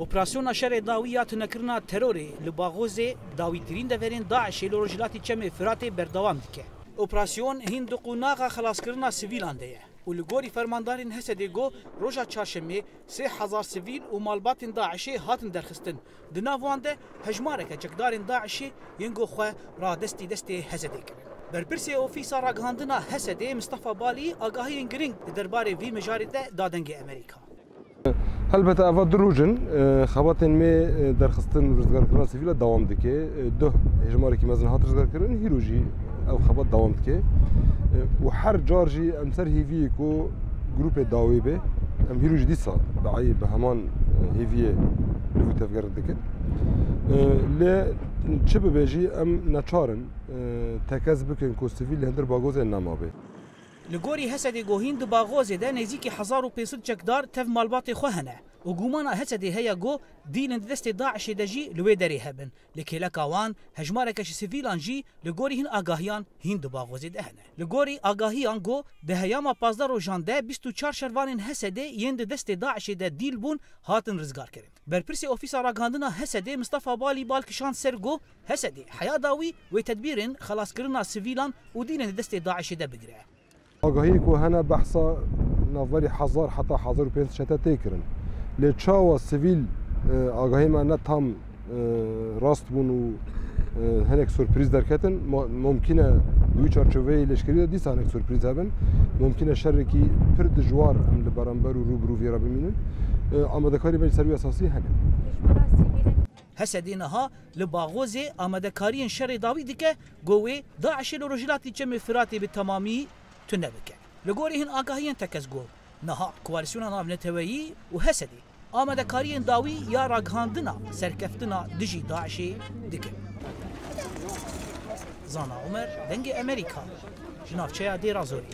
Operasyona şerê dawî ya tunekirina terorê li Baghozê dawîtirîn deverên Daişê li Rojhilatê Çemê Firatê berdewam dike. Operasyon hîn di qunaxa xelaskirina sivîlan de ye û li gorî fermandarên Hesedê got roja çarşemê 3000 sivîl û malbatên Daişê hatin derxistin. Di nav wan de hejmareke çekdarên Daişê yên got xwe radestî destê Hesedê kirin. Berpirsê ofîsa ragihandina Hesedê Mustafa Balî agahiyên giring li derbarê vî mijarê de da dengê Amerîka. البته اول دروژن خباتن می درخستن رزگار کردن سیویل دوام دکه ده هجماری که مزن هات رزگار کردن هیروجی او خبات دوام دکه و هر جارجی امسر هیوی کو گروپ داوی به ام هیروجی دیسا بعی به همان هیوی لوی تفکر دکه ل چه ببیجی ام نچارن تکز بکن کو سیویل هندر باگوز نمابه Li gorî Hesedê gohîn di Baghozê de nêzîkî 1500 çekdar tev malbatê xwe hene û gumana Hesedê heye got dîlin di destê Daişê de jî li wê derê hebin. Li kêleka wan hejmareke ji sivîlan jî li gorî hîn agahiyan hîn di Baghozê de hene. Li gorî agahiyan got di heyama 15 rojan de 24 şervanên Hesedê yên di destê Daişê de dîl bûn hatin rizgar kirin. Berpirsê ofîsa ragihandina Hesedê Mustafa Balî balkişan ser got Hesedê heya dawî wê tedbîrên xelaskirina sivîlan û dîlin di destê Daişê de bigire. آگاهی که هنر بحثا نواری 1000 حتی 1500 شتا تکرن لچاوا سیویل آگاهی من نه تام راست بون و هنک سورپریز درکتن ممکنه دوی چارچوبه لشکری دیس هنک سورپریز هبن ممکنه شرکی پر دجوار ام لبرانبر و روبرو ویرا بمینن آمادهکاری بین سروی اساسی هنه Hesedê niha li Baghozê amadekariyên şerê dawî dike got wê Daişê li Rojhilatê Çemê Firatê bi temamî tune bike. Li gorî hin agahiyên tekez got niha koalîsyona navneteweyî û Hesedê amadekariyên dawî ya ragihandina serkeftina dijî Daişê dikin. Zana Umer dengê Amerîka ji navçeya Dêra Zorê.